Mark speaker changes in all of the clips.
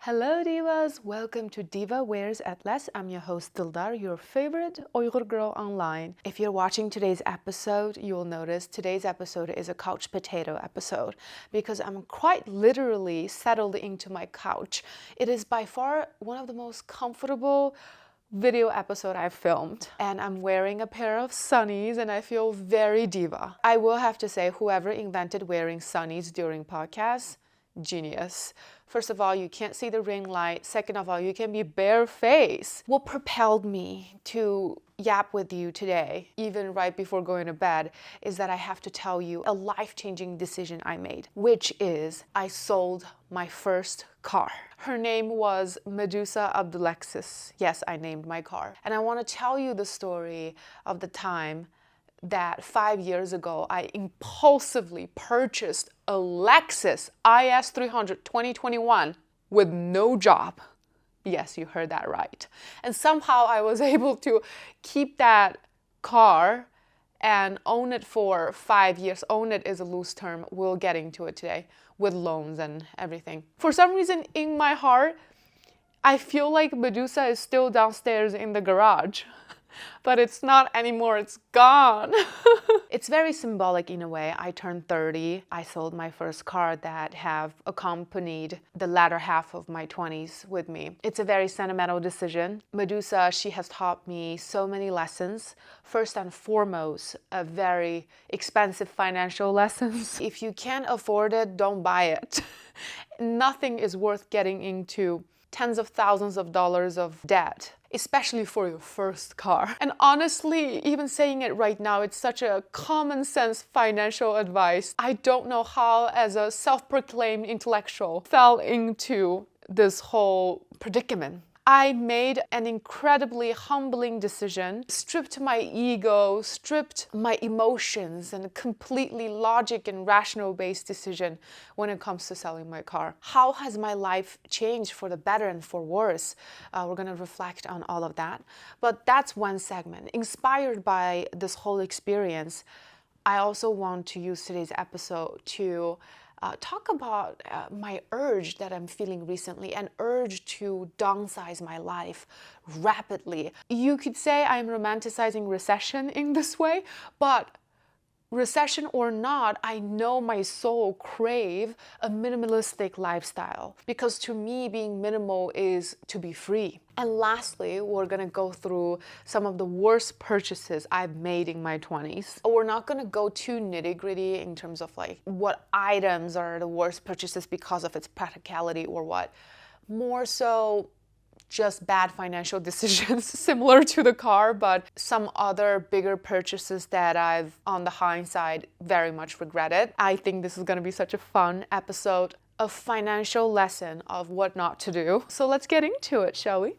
Speaker 1: Hello Divas, welcome to Diva Wears Atlas. I'm your host Dildar, your favorite Uyghur girl online. If you're watching today's episode, you will notice today's episode is a couch potato episode because I'm quite literally settled into my couch. It is by far one of the most comfortable video episode I've filmed, and I'm wearing a pair of sunnies and I feel very diva. I will have to say, whoever invented wearing sunnies during podcasts, genius. First of all, you can't see the ring light. Second of all, you can be barefaced. What propelled me to yap with you today, even right before going to bed, is that I have to tell you a life-changing decision I made, which is I sold my first car. Her name was Medusa Abdulexus. Yes, I named my car. And I want to tell you the story of the time that 5 years ago, I impulsively purchased a Lexus IS 300 2021 with no job. Yes, you heard that right. And somehow I was able to keep that car and own it for 5 years. Own it is a loose term. We'll get into it today with loans and everything. For some reason in my heart, I feel like Medusa is still downstairs in the garage. But it's not anymore, it's gone. It's very symbolic in a way. I turned 30. I sold my first car that have accompanied the latter half of my 20s with me. It's a very sentimental decision. Medusa, she has taught me so many lessons. First and foremost, a very expensive financial lessons. If you can't afford it, don't buy it. Nothing is worth getting into tens of thousands of dollars of debt, especially for your first car. And honestly, even saying it right now, it's such a common sense financial advice. I don't know how, as a self-proclaimed intellectual, fell into this whole predicament. I made an incredibly humbling decision, stripped my ego, stripped my emotions, and a completely logic and rational-based decision when it comes to selling my car. How has my life changed for the better and for worse? We're gonna reflect on all of that. But that's one segment. Inspired by this whole experience, I also want to use today's episode to talk about my urge that I'm feeling recently, an urge to downsize my life rapidly. You could say I'm romanticizing recession in this way, but recession or not, I know my soul crave a minimalistic lifestyle because to me being minimal is to be free. And lastly, we're gonna go through some of the worst purchases I've made in my 20s. We're not gonna go too nitty-gritty in terms of like what items are the worst purchases because of its practicality or what. More so just bad financial decisions similar to the car, but some other bigger purchases that I've, on the hindsight, very much regretted. I think this is going to be such a fun episode, a financial lesson of what not to do. So let's get into it, shall we?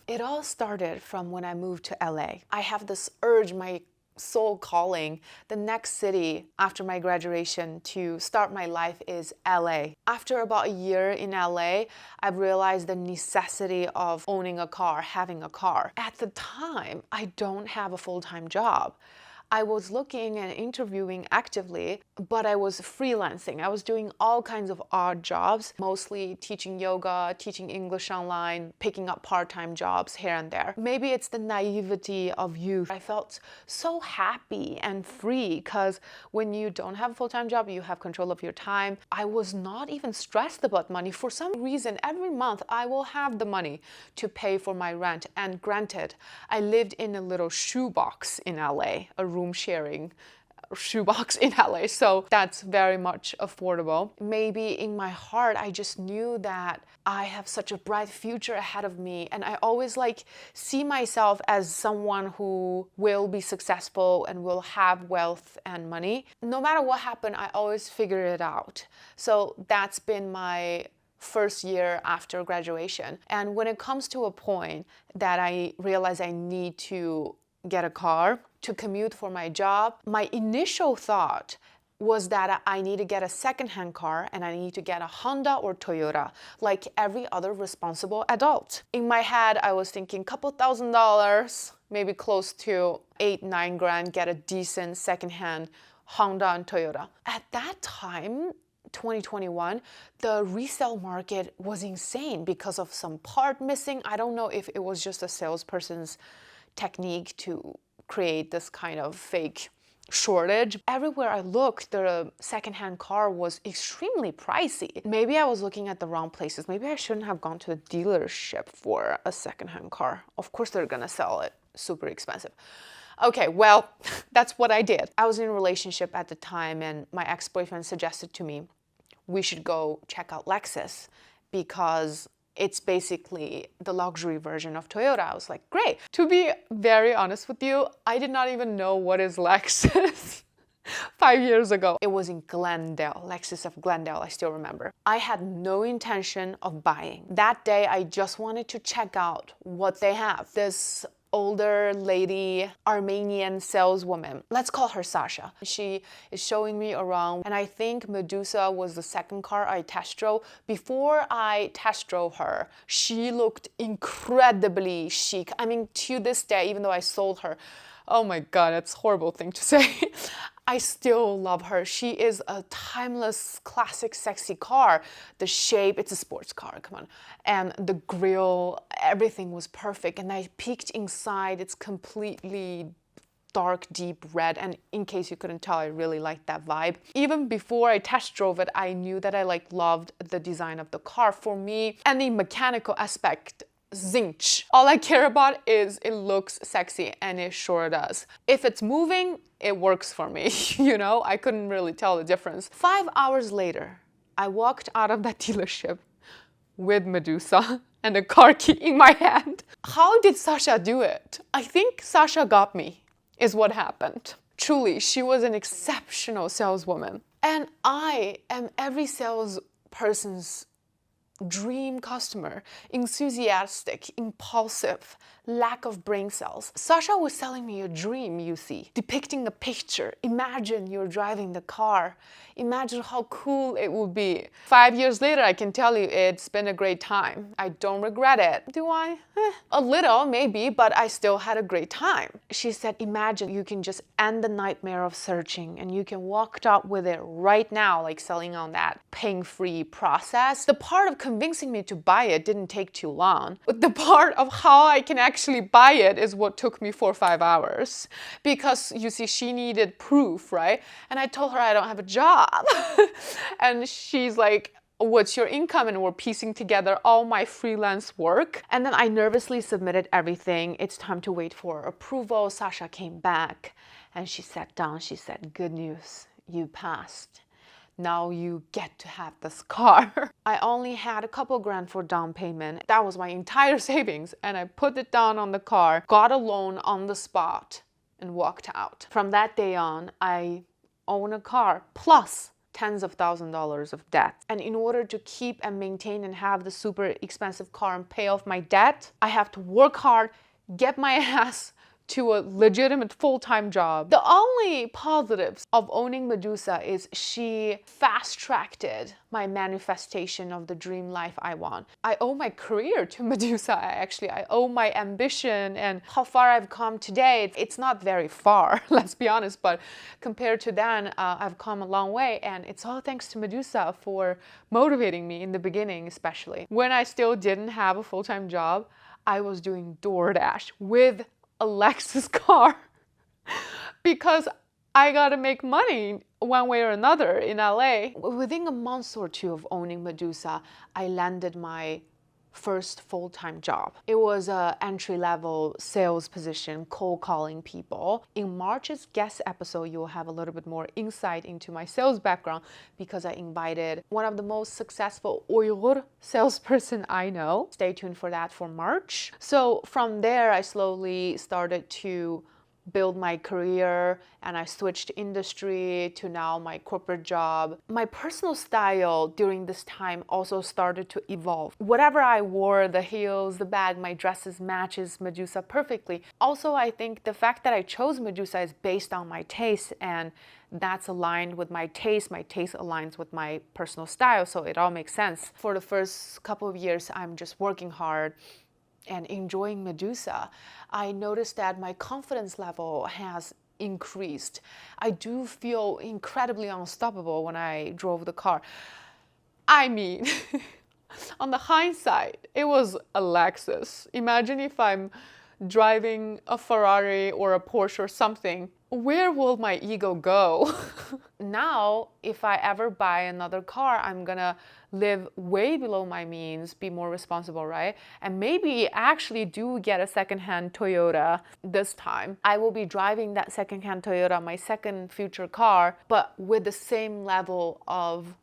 Speaker 1: It all started from when I moved to LA. I have this urge, my soul calling, the next city after my graduation to start my life is LA. After about a year in LA, I've realized the necessity of owning a car, having a car. At the time, I don't have a full-time job. I was looking and interviewing actively, but I was freelancing. I was doing all kinds of odd jobs, mostly teaching yoga, teaching English online, picking up part-time jobs here and there. Maybe it's the naivety of youth. I felt so happy and free because when you don't have a full-time job, you have control of your time. I was not even stressed about money. For some reason, every month I will have the money to pay for my rent. And granted, I lived in a little shoebox in LA, a room sharing shoebox in LA, so that's very much affordable. Maybe in my heart I just knew that I have such a bright future ahead of me, and I always see myself as someone who will be successful and will have wealth and money. No matter what happened, I always figure it out. So that's been my first year after graduation. And when it comes to a point that I realize I need to get a car to commute for my job, my initial thought was that I need to get a secondhand car and I need to get a Honda or Toyota, like every other responsible adult. In my head, I was thinking couple $1,000s, maybe close to 8-9 grand, get a decent secondhand Honda and Toyota. At that time, 2021, the resale market was insane because of some part missing. I don't know if it was just a salesperson's technique to create this kind of fake shortage. Everywhere I looked, the secondhand car was extremely pricey. Maybe I was looking at the wrong places. Maybe I shouldn't have gone to a dealership for a secondhand car. Of course, they're gonna sell it super expensive. Okay, well, that's what I did. I was in a relationship at the time, and my ex-boyfriend suggested to me we should go check out Lexus because it's basically the luxury version of Toyota. I was like, great. To be very honest with you, I did not even know what is Lexus 5 years ago. It was in Glendale, Lexus of Glendale, I still remember. I had no intention of buying. That day, I just wanted to check out what they have. This older lady, Armenian saleswoman. Let's call her Sasha. She is showing me around, and I think Medusa was the second car I test drove. Before I test drove her, she looked incredibly chic. I mean, to this day, even though I sold her, oh my God, that's a horrible thing to say. I still love her. She is a timeless, classic, sexy car. The shape, it's a sports car, come on. And the grille, everything was perfect. And I peeked inside, it's completely dark, deep red. And in case you couldn't tell, I really liked that vibe. Even before I test drove it, I knew that I loved the design of the car. For me, any mechanical aspect, zinch. All I care about is it looks sexy, and it sure does. If it's moving, it works for me. You know, I couldn't really tell the difference. 5 hours later, I walked out of that dealership with Medusa and a car key in my hand. How did Sasha do it? I think Sasha got me, is what happened. Truly, she was an exceptional saleswoman. And I am every salesperson's dream customer, enthusiastic, impulsive, lack of brain cells. Sasha was selling me a dream, you see, depicting a picture. Imagine you're driving the car. Imagine how cool it would be. 5 years later, I can tell you it's been a great time. I don't regret it. Do I? A little, maybe, but I still had a great time. She said, imagine you can just end the nightmare of searching and you can walk out with it right now, like selling on that pain-free process. The part of convincing me to buy it didn't take too long. But the part of how I can actually buy it is what took me 4 or 5 hours. Because you see, she needed proof, right? And I told her I don't have a job. And she's like, what's your income? And we're piecing together all my freelance work. And then I nervously submitted everything. It's time to wait for approval. Sasha came back and she sat down. She said, good news, you passed. Now you get to have this car. I only had a couple grand for down payment. That was my entire savings. And I put it down on the car, got a loan on the spot, and walked out. From that day on, I own a car plus tens of $1,000s of debt. And in order to keep and maintain and have the super expensive car and pay off my debt, I have to work hard, get my ass to a legitimate full-time job. The only positives of owning Medusa is she fast-tracked my manifestation of the dream life I want. I owe my career to Medusa, actually. I owe my ambition and how far I've come today. It's not very far, let's be honest, but compared to then, I've come a long way, and it's all thanks to Medusa for motivating me in the beginning, especially. When I still didn't have a full-time job, I was doing DoorDash with a Lexus car because I gotta make money one way or another in LA. Within a month or two of owning Medusa, I landed my first full-time job. It was an entry-level sales position, cold calling people. In March's guest episode, you'll have a little bit more insight into my sales background because I invited one of the most successful Uyghur salesperson I know. Stay tuned for that for March. So from there, I slowly started to build my career, and I switched industry to now my corporate job. My personal style during this time also started to evolve. Whatever I wore, the heels, the bag, my dresses matches Medusa perfectly. Also, I think the fact that I chose Medusa is based on my taste, and that's aligned with my taste. My taste aligns with my personal style, so it all makes sense. For the first couple of years, I'm just working hard and enjoying Medusa. I noticed that my confidence level has increased. I do feel incredibly unstoppable when I drove the car. I mean, on the hindsight, it was a Lexus. Imagine if I'm driving a Ferrari or a Porsche or something. Where will my ego go? Now, if I ever buy another car, I'm gonna live way below my means, be more responsible, right? And maybe actually do get a secondhand Toyota this time. I will be driving that secondhand Toyota, my second future car, but with the same level of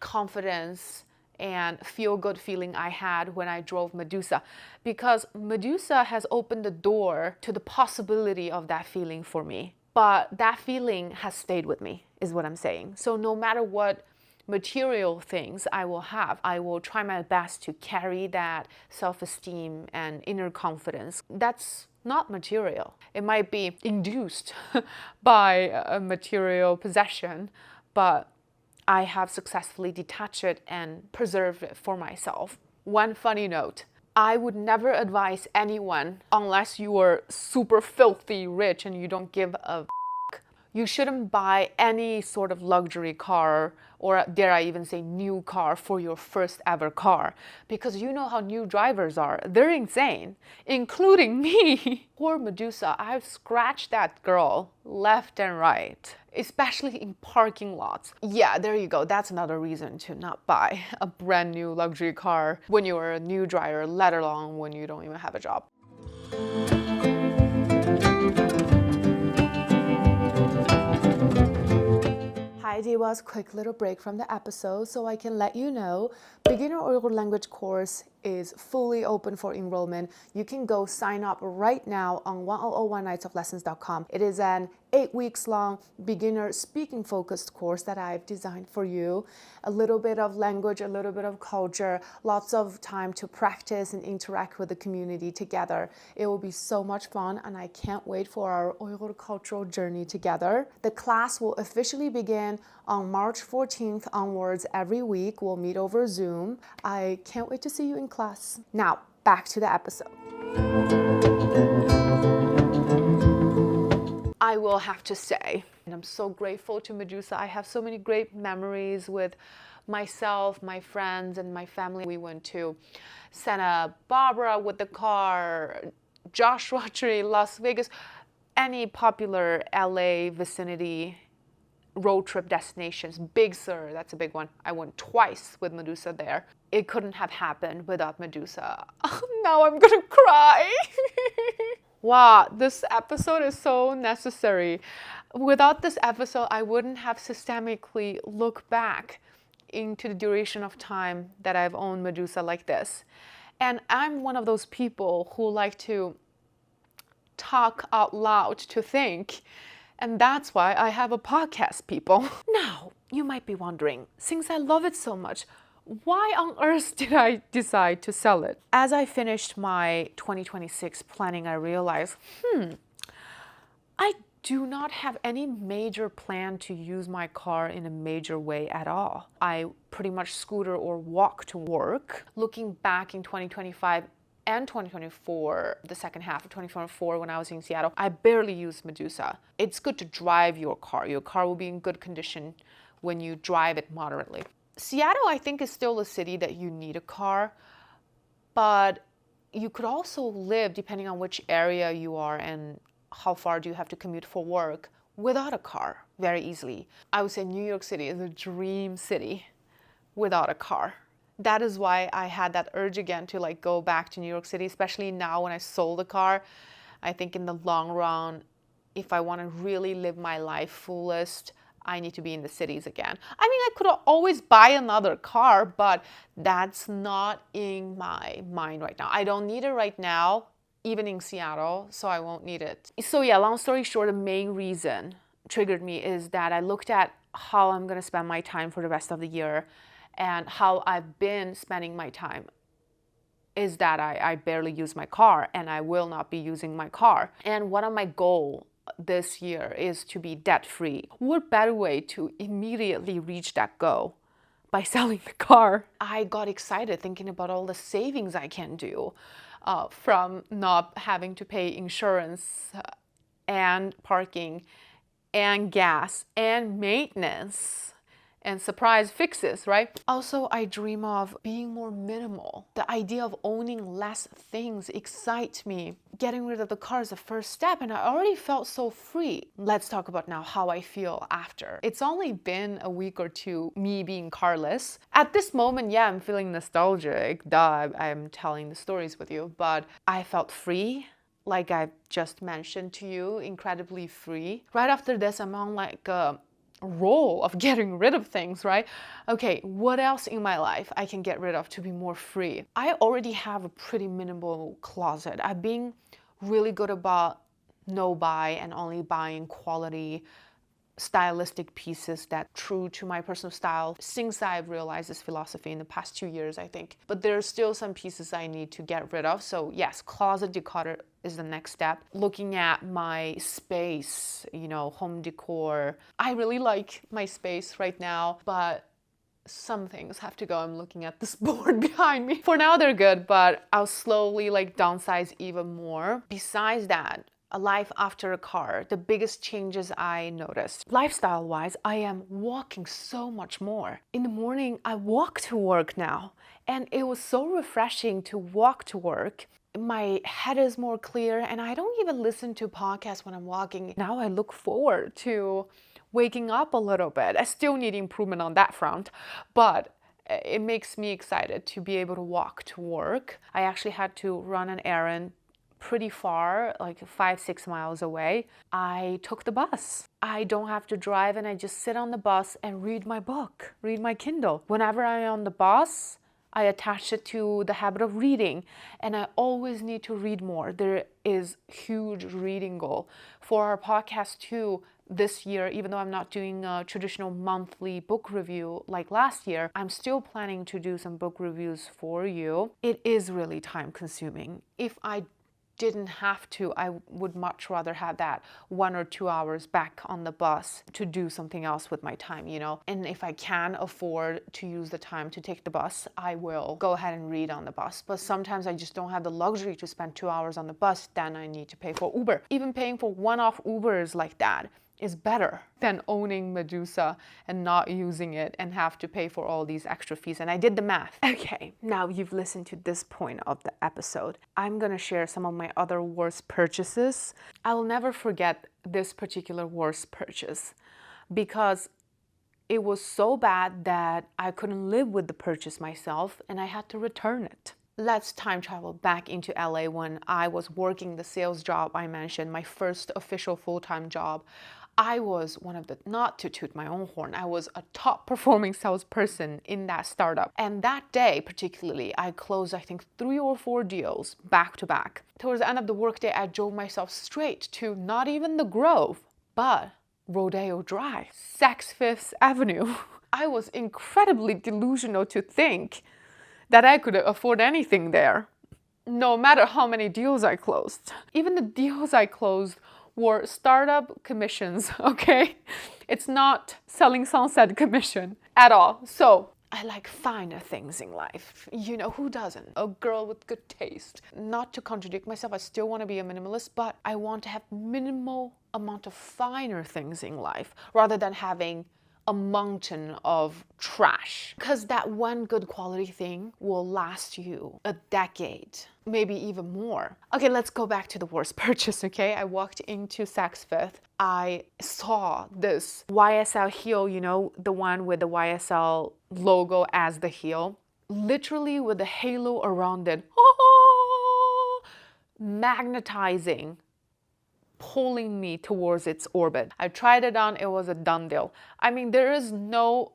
Speaker 1: confidence and feel-good feeling I had when I drove Medusa, because Medusa has opened the door to the possibility of that feeling for me. But that feeling has stayed with me, is what I'm saying. So no matter what material things I will have, I will try my best to carry that self-esteem and inner confidence. That's not material. It might be induced by a material possession, but I have successfully detached it and preserved it for myself. One funny note, I would never advise anyone, unless you are super filthy rich and you don't give a f**k, you shouldn't buy any sort of luxury car, or dare I even say new car, for your first ever car. Because you know how new drivers are. They're insane, including me. Poor Medusa, I've scratched that girl left and right, especially in parking lots. Yeah, there you go. That's another reason to not buy a brand new luxury car when you're a new driver, let alone when you don't even have a job. Hi Divas, quick little break from the episode so I can let you know beginner Uyghur language course is fully open for enrollment. You can go sign up right now on 1001nightsoflessons.com. It is an 8 weeks long beginner speaking focused course that I've designed for you. A little bit of language, a little bit of culture, lots of time to practice and interact with the community together. It will be so much fun and I can't wait for our Uyghur cultural journey together. The class will officially begin on March 14th onwards. Every week we'll meet over Zoom. I can't wait to see you in class. Now, back to the episode. I will have to say, and I'm so grateful to Medusa. I have so many great memories with myself, my friends, and my family. We went to Santa Barbara with the car, Joshua Tree, Las Vegas, any popular LA vicinity road trip destinations. Big Sur, that's a big one. I went twice with Medusa there. It couldn't have happened without Medusa. Now I'm gonna cry. Wow, this episode is so necessary. Without this episode, I wouldn't have systemically looked back into the duration of time that I've owned Medusa like this. And I'm one of those people who like to talk out loud, to think. And that's why I have a podcast, people. Now, you might be wondering, since I love it so much, why on earth did I decide to sell it? As I finished my 2026 planning, I realized, I do not have any major plan to use my car in a major way at all. I pretty much scooter or walk to work. Looking back in 2025, and 2024, the second half of 2024 when I was in Seattle, I barely used Medusa. It's good to drive your car. Your car will be in good condition when you drive it moderately. Seattle, I think, is still a city that you need a car, but you could also live, depending on which area you are and how far do you have to commute for work, without a car very easily. I would say New York City is a dream city without a car. That is why I had that urge again to go back to New York City, especially now when I sold the car. I think in the long run, if I want to really live my life fullest, I need to be in the cities again. I mean, I could always buy another car, but that's not in my mind right now. I don't need it right now, even in Seattle, so I won't need it. So yeah, long story short, the main reason triggered me is that I looked at how I'm going to spend my time for the rest of the year. And how I've been spending my time is that I barely use my car, and I will not be using my car. And one of my goals this year is to be debt-free. What better way to immediately reach that goal by selling the car? I got excited thinking about all the savings I can do from not having to pay insurance and parking and gas and maintenance and surprise fixes, right? Also, I dream of being more minimal. The idea of owning less things excites me. Getting rid of the car is the first step, and I already felt so free. Let's talk about now how I feel after. It's only been a week or two me being carless. At this moment, yeah, I'm feeling nostalgic. Duh, I'm telling the stories with you, but I felt free. Like I just mentioned to you, incredibly free. Right after this, I'm on like a role of getting rid of things, right? Okay, what else in my life I can get rid of to be more free? I already have a pretty minimal closet. I've been really good about no buy and only buying quality stylistic pieces that true to my personal style since I've realized this philosophy in the past 2 years, I think. But there are still some pieces I need to get rid of. So yes, closet declutter is the next step. Looking at my space, home decor. I really like my space right now, but some things have to go. I'm looking at this board behind me. For now, they're good, but I'll slowly downsize even more. Besides that, a life after a car, the biggest changes I noticed. Lifestyle-wise, I am walking so much more. In the morning, I walk to work now, and it was so refreshing to walk to work. My head is more clear, and I don't even listen to podcasts when I'm walking. Now I look forward to waking up a little bit. I still need improvement on that front, but it makes me excited to be able to walk to work. I actually had to run an errand pretty far, like 5-6 miles away. I took the bus. I don't have to drive, and I just sit on the bus and read my book, read my Kindle. Whenever I'm on the bus, I attach it to the habit of reading, and I always need to read more. There is huge reading goal for our podcast too. This year, even though I'm not doing a traditional monthly book review like last year, I'm still planning to do some book reviews for you. It is really time consuming. If I didn't have to, I would much rather have that 1 or 2 hours back on the bus to do something else with my time, And if I can afford to use the time to take the bus, I will go ahead and read on the bus. But sometimes I just don't have the luxury to spend 2 hours on the bus, then I need to pay for Uber. Even paying for one-off Ubers like that is better than owning Medusa and not using it and have to pay for all these extra fees. And I did the math. Okay, now you've listened to this point of the episode. I'm gonna share some of my other worst purchases. I will never forget this particular worst purchase because it was so bad that I couldn't live with the purchase myself and I had to return it. Let's time travel back into LA when I was working the sales job I mentioned, my first official full-time job. I was one of the, not to toot my own horn, I was a top performing salesperson in that startup. And that day particularly, I closed I think 3 or 4 deals back to back. Towards the end of the workday, I drove myself straight to not even the Grove, but Rodeo Drive, Saks Fifth Avenue. I was incredibly delusional to think that I could afford anything there, no matter how many deals I closed. Even the deals I closed were startup commissions, okay? It's not selling sunset commission at all. So I like finer things in life. Who doesn't? A girl with good taste. Not to contradict myself, I still want to be a minimalist, but I want to have minimal amount of finer things in life rather than having a mountain of trash, because that one good quality thing will last you a decade, maybe even more. Okay, let's go back to the worst purchase, okay? I walked into Saks Fifth. I saw this YSL heel, the one with the YSL logo as the heel, literally with a halo around it, magnetizing, pulling me towards its orbit. I tried it on, it was a done deal. I mean, there is no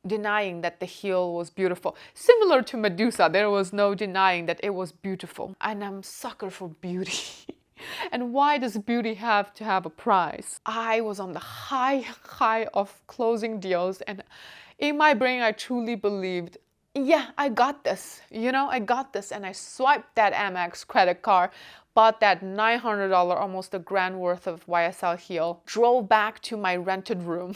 Speaker 1: denying that the heel was beautiful. Similar to Medusa, there was no denying that it was beautiful. And I'm a sucker for beauty. And why does beauty have to have a price? I was on the high of closing deals, and in my brain, I truly believed, yeah, I got this. I got this. And I swiped that Amex credit card, bought that $900, almost a grand worth of YSL heel, drove back to my rented room,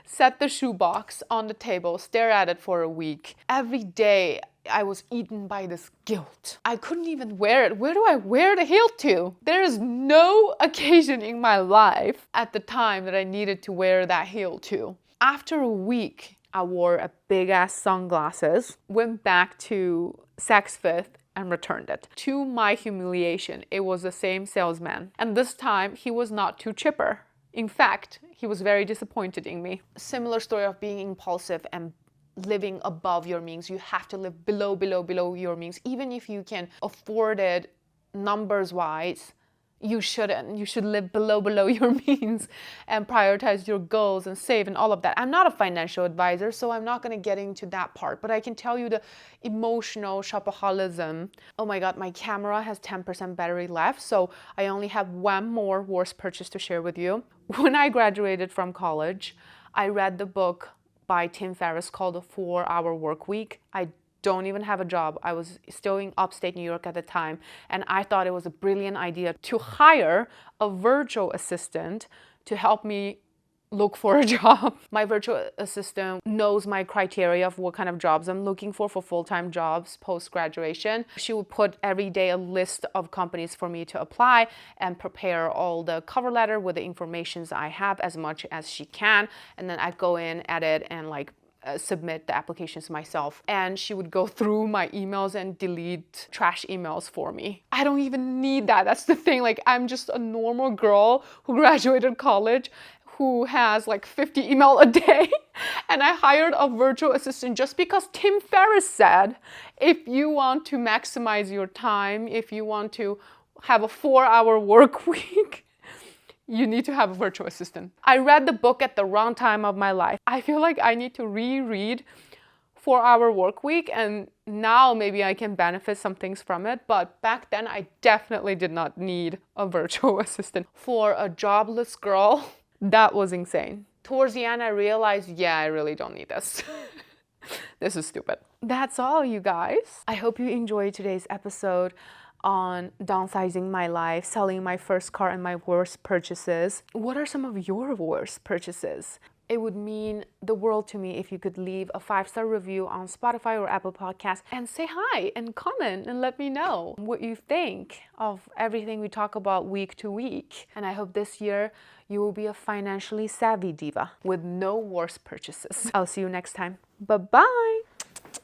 Speaker 1: set the shoebox on the table, stare at it for a week. Every day I was eaten by this guilt. I couldn't even wear it. Where do I wear the heel to? There is no occasion in my life at the time that I needed to wear that heel to. After a week, I wore a big ass sunglasses, went back to Saks Fifth and returned it. To my humiliation, it was the same salesman. And this time, he was not too chipper. In fact, he was very disappointed in me. Similar story of being impulsive and living above your means. You have to live below your means. Even if you can afford it numbers wise, you shouldn't. You should live below your means and prioritize your goals and save and all of that. I'm not a financial advisor, so I'm not going to get into that part, but I can tell you the emotional shopaholism. Oh my God, my camera has 10% battery left, so I only have one more worst purchase to share with you. When I graduated from college, I read the book by Tim Ferriss called The 4-Hour Workweek. I don't even have a job. I was still in upstate New York at the time, and I thought it was a brilliant idea to hire a virtual assistant to help me look for a job. My virtual assistant knows my criteria of what kind of jobs I'm looking for full-time jobs post-graduation. She would put every day a list of companies for me to apply and prepare all the cover letter with the information I have as much as she can. And then I go in, edit, and submit the applications myself. And she would go through my emails and delete trash emails for me. I don't even need that. That's the thing. I'm just a normal girl who graduated college who has 50 emails a day. And I hired a virtual assistant just because Tim Ferriss said, if you want to maximize your time, if you want to have a 4-hour work week, you need to have a virtual assistant. I read the book at the wrong time of my life. I feel like I need to reread 4-Hour Work Week, and now maybe I can benefit some things from it. But back then, I definitely did not need a virtual assistant. For a jobless girl, that was insane. Towards the end, I realized, yeah, I really don't need this. This is stupid. That's all, you guys. I hope you enjoyed today's episode on downsizing my life, selling my first car, and my worst purchases. What are some of your worst purchases? It would mean the world to me if you could leave a 5-star review on Spotify or Apple Podcasts and say hi and comment and let me know what you think of everything we talk about week to week. And I hope this year you will be a financially savvy diva with no worst purchases. I'll see you next time. Bye-bye.